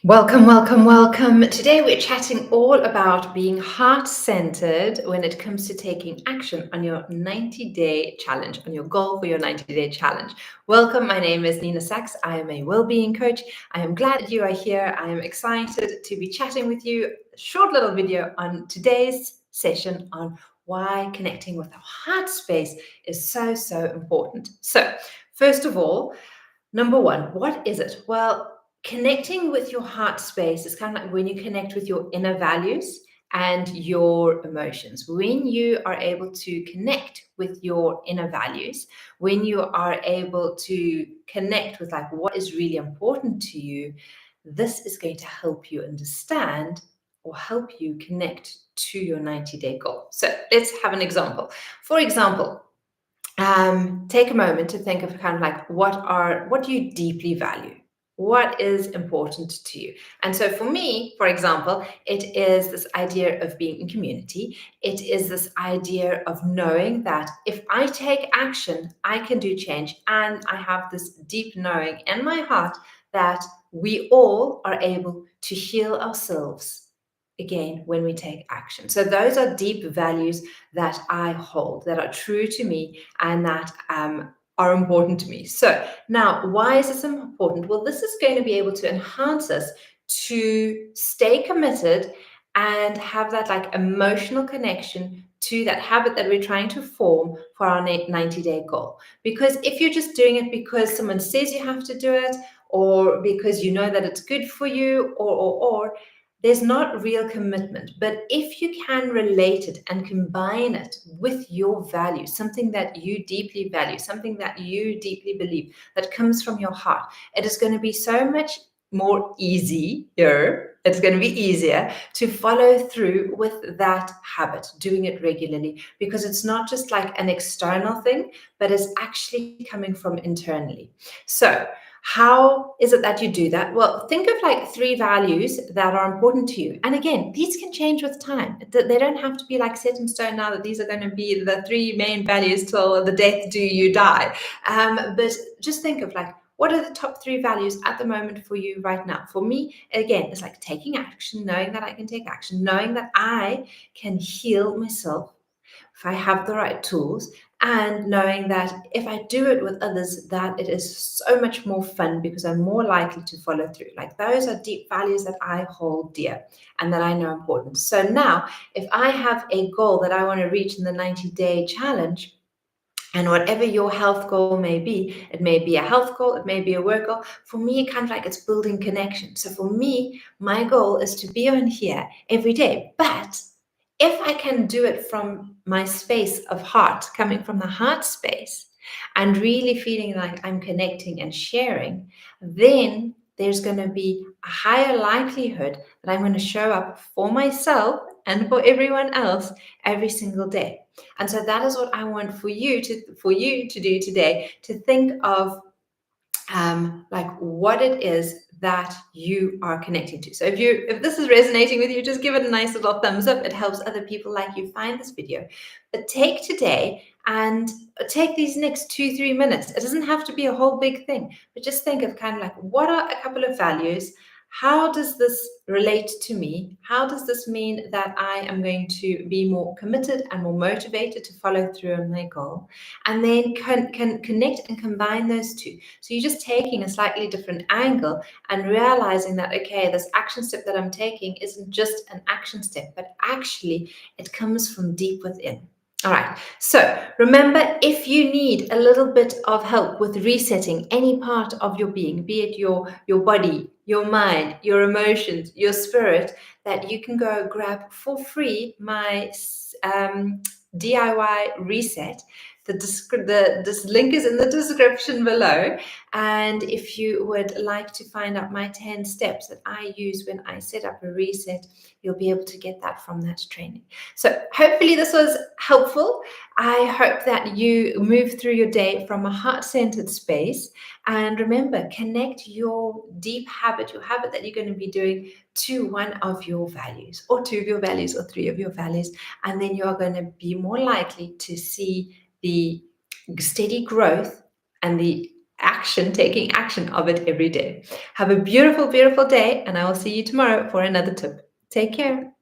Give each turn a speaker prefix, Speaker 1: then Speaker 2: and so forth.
Speaker 1: Welcome, welcome, welcome. Today we're chatting all about being heart-centered when it comes to taking action on your 90-day challenge, on your goal for your 90-day challenge. Welcome, my name is Nina Sachs. I am a well-being coach. I am glad that you are here. I am excited to be chatting with you. A short little video on today's session on why connecting with our heart space is so important. So, first of all, number one, what is it? Well, connecting with your heart space is kind of like when you connect with your inner values and your emotions. When you are able to connect with your inner values, when you are able to connect with like what is really important to you, this is going to help you understand or help you connect to your 90-day goal. So let's have an example. For example, take a moment to think of kind of like what do you deeply value? What is important to you? And so for me, for example, it is this idea of being in community. It is this idea of knowing that if I take action, I can do change. And I have this deep knowing in my heart that we all are able to heal ourselves again when we take action. So those are deep values that I hold, that are true to me, and that are important to me. So now, why is this important? Well, this is going to be able to enhance us to stay committed and have that like emotional connection to that habit that we're trying to form for our 90-day goal. Because if you're just doing it because someone says you have to do it, or because you know that it's good for you, or there's not real commitment. But if you can relate it and combine it with your values, something that you deeply value, something that you deeply believe, that comes from your heart, it is going to be so much more easier. It's going to be easier to follow through with that habit, doing it regularly, because it's not just like an external thing, but it's actually coming from internally. So, how is it that you do that? Well, think of like 3 values that are important to you. And again, these can change with time. They don't have to be like set in stone now that these are going to be the 3 main values till the death do you die. But just think of like, what are the top 3 values at the moment for you right now? For me, again, it's like taking action, knowing that I can take action, knowing that I can heal myself if I have the right tools, and knowing that if I do it with others, that it is so much more fun because I'm more likely to follow through. Like those are deep values that I hold dear and that I know are important. So now, if I have a goal that I want to reach in the 90-day challenge, and whatever your health goal it may be a health goal, it may be a work goal. For me, kind of like it's building connection. So for me, my goal is to be on here every day. But if I can do it from my space of heart, coming from the heart space, and really feeling like I'm connecting and sharing, then there's going to be a higher likelihood that I'm going to show up for myself and for everyone else every single day. And so that is what I want for you to do today, to think of like what it is that you are connecting to. So if this is resonating with you, just give it a nice little thumbs up. It helps other people like you find this video. But take today and take these next 2-3 minutes. It doesn't have to be a whole big thing, but just think of kind of like, what are a couple of values? How does this relate to me? How does this mean that I am going to be more committed and more motivated to follow through on my goal? And then can connect and combine those two. So you're just taking a slightly different angle and realizing that, okay, this action step that I'm taking isn't just an action step, but actually it comes from deep within. All right. So remember, if you need a little bit of help with resetting any part of your being, be it your body, your mind, your emotions, your spirit, that you can go grab for free my DIY reset. This link is in the description below. And if you would like to find out my 10 steps that I use when I set up a reset, you'll be able to get that from that training. So hopefully this was helpful. I hope that you move through your day from a heart-centered space. And remember, connect your deep habit, your habit that you're going to be doing, to one of your values, or 2 of your values, or 3 of your values. And then you're going to be more likely to see the steady growth and the action, taking action of it every day. Have a beautiful, beautiful day, and I will see you tomorrow for another tip. Take care.